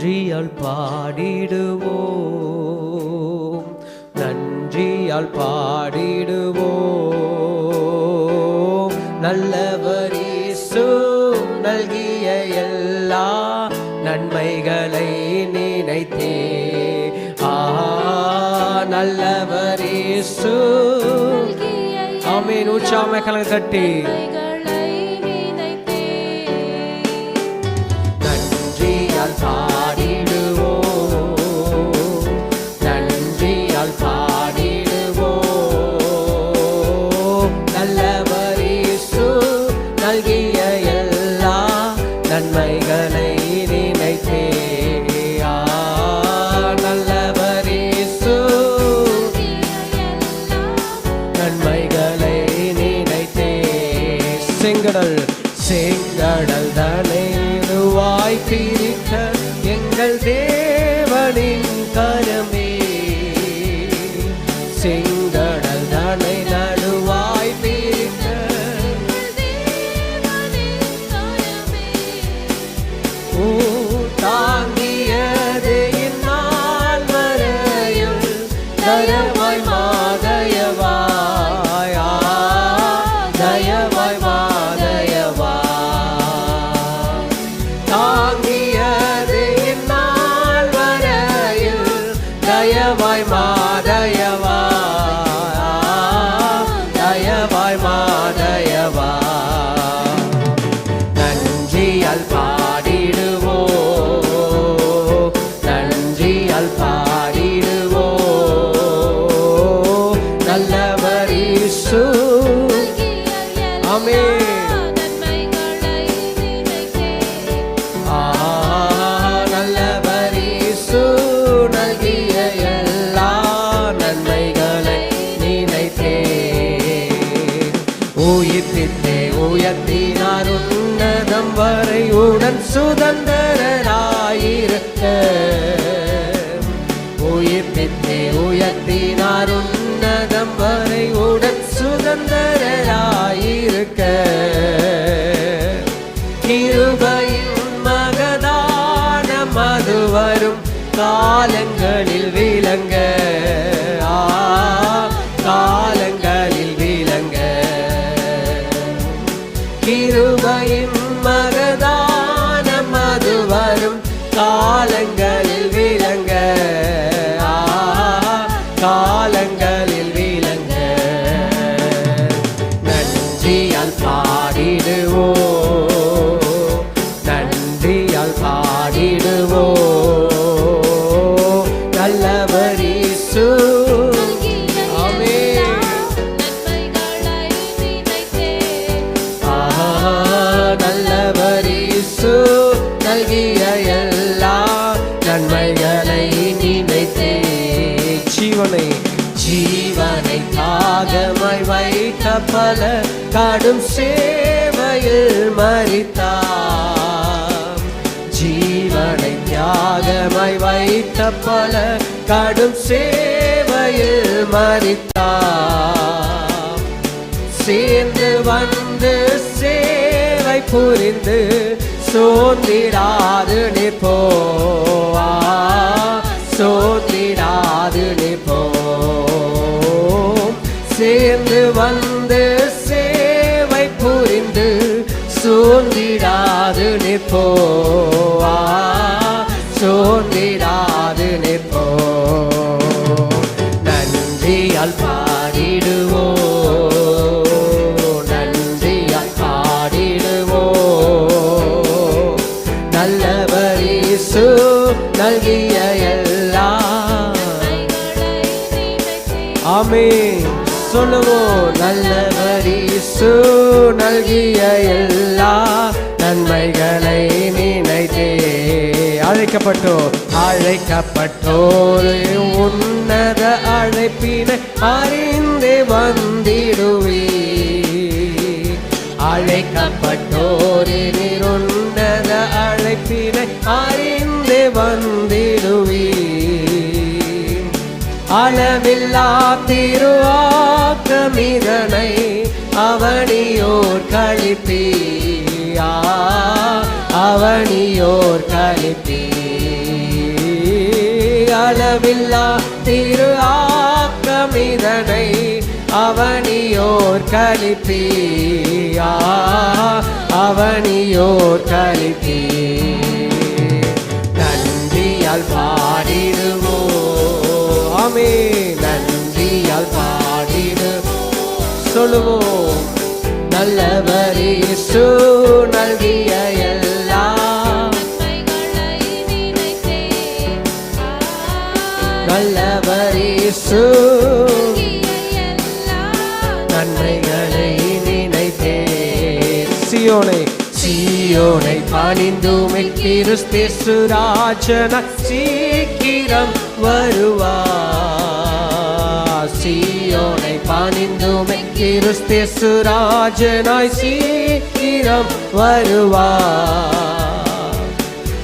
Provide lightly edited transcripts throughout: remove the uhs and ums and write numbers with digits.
நன்றியால் பாடிடுவோம், நன்றியால் பாடிடுவோம். நல்லவர் இயேசு நல்கிய எல்லா நன்மைகளை நினைத்தே. நல்லவர் இயேசு. ஆமென். உற்சாகமாய் கரங்களை தட்டி நன்றியால் பாடிடுவோம், நன்றியால் பாடிடுவோம். நல்லவர் இயேசு நல்கிய எல்லா நன்மைகளை நினைத்தே. நல்லவர் இயேசு நன்மைகளை நினைத்தே. செங்கடல் செங்கடல் தனை பிரித்த எங்கள் தேவனின் கரமே, செங்கடல் தனை நடுவாய் பிரித்த தாங்கியது இந்நாள் வரையில் தயவாய் மாதயவாய், தயவாய் மாதயவாய். தாங்கியது இந்நாள் வரையில் தயவாய் மாதயவாய், தயவாய் மாதயவாய். நன்றியால் பாடிடுவோம், நன்றியால் பாடிடுவோம். நல்லவர் இயேசு. ஆமென். நல்லவர் இயேசு நல்கிய எல்லா நன்மைகளை நினைத்தே. உயிர்ப்பித்தே உயர்த்தினார் உன்னதம் வரை உடன் சுதந்திரராயிருக்க. உயிர்ப்பித்தே உயர்த்தினார் உன்னதம் வரை உடன் சுதந்திரராயிருக்க. கிருபையின் மகதான மது வரும் காலங்களில் விளங்க, காலங்களில் விளங்க. கிருபையின் மகதான மது வரும் காலங்களில் விளங்க, காலங்களில் விளங்க. நன்றியால் பாடிடுவோம், நன்றியால் பாடிடுவோம். நல்லவர் இயேசு. நல்லவர் இயேசு நல்கிய எல்லா நன்மைகளை நினைத்தே. ஜீவனை ஜீவனை தாகமாய் வைத்த பல கடும் சேவையில் மரித்தார். ஜீவனை தியாகமாய் வைத்த பல கடும் சேவையில் மரித்தார். சேர்ந்து வந்து சேவை புரிந்து சோர்ந்திடாது நிற்போ, சோர்ந்திடாது நிற்போ. சேர்ந்து வந்து சேவை புரிந்து சோர்ந்திடாது நிற்போ, சோர்ந்திடாது நிற்போ. நன்றியால் பாடிடுவோம், நன்றியால் பாடிடுவோம். நல்லவர் இயேசு நல்கிய எல்லா. ஆமென். சொல்லுவோம். நல்லவர் இயேசு நல்கிய எல்லா நன்மைகளை நினைத்தே. அழைக்கப்பட்டோர் அழைக்கப்பட்டோர் உன்னத அழைப்பினை அறிந்தே வந்திடுவே. அழைக்கப்பட்டோரின் உன்னத அழைப்பினை அறிந்தே வந்திடுவே. அளவில்லா திருவாக்கமிதனை அவனியோர் கழிப்பீ, அவனியோர் கழிப்பீ. அளவில்லா திரு ஆக்கமிதனை அவனியோர் கலிப்பீயா அவனியோர் கலிப்பீ நன்றியால் பாடிடுவோ ஆமே நன்றியால் பாடிடு சொல்லுவோம் நல்லவர் இயேசு நல்கிய எல்லாம் நல்லவர் இயேசு நன்மைகளை நினைத்தே சியோனை பணிந்துமை கிறிஸ்து ராஜன சீக்கிரம் வருவார் சியோனை பணிந்துமை கிறிஸ்து ராஜனாய் சீக்கிரம் வருவார்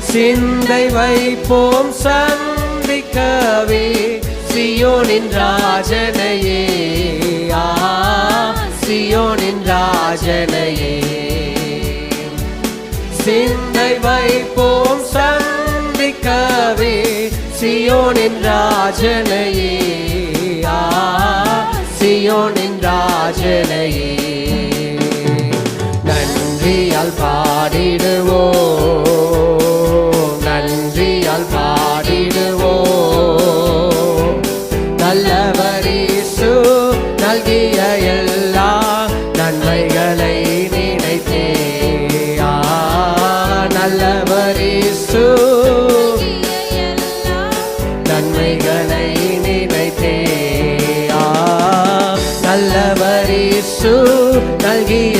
சிந்தை வைப்போம் சந்திக்கவே சியோனின் ராஜனையே சியோனின் ராஜனையே சிந்தை வைப்போம் சந்திக்கவே சியோனின் ராஜனையே சியோனின் ராஜனையே நன்றியால் பாடிடுவோ நன்றியால் பாடிடுவோ நல்லவர் இயேசு நல்கிய எல்லா நன்மைகளை நினைத்தே நல்லவர் இயேசு நன்மைகளை நினைத்தே நல்லவர் இயேசு நல்கிய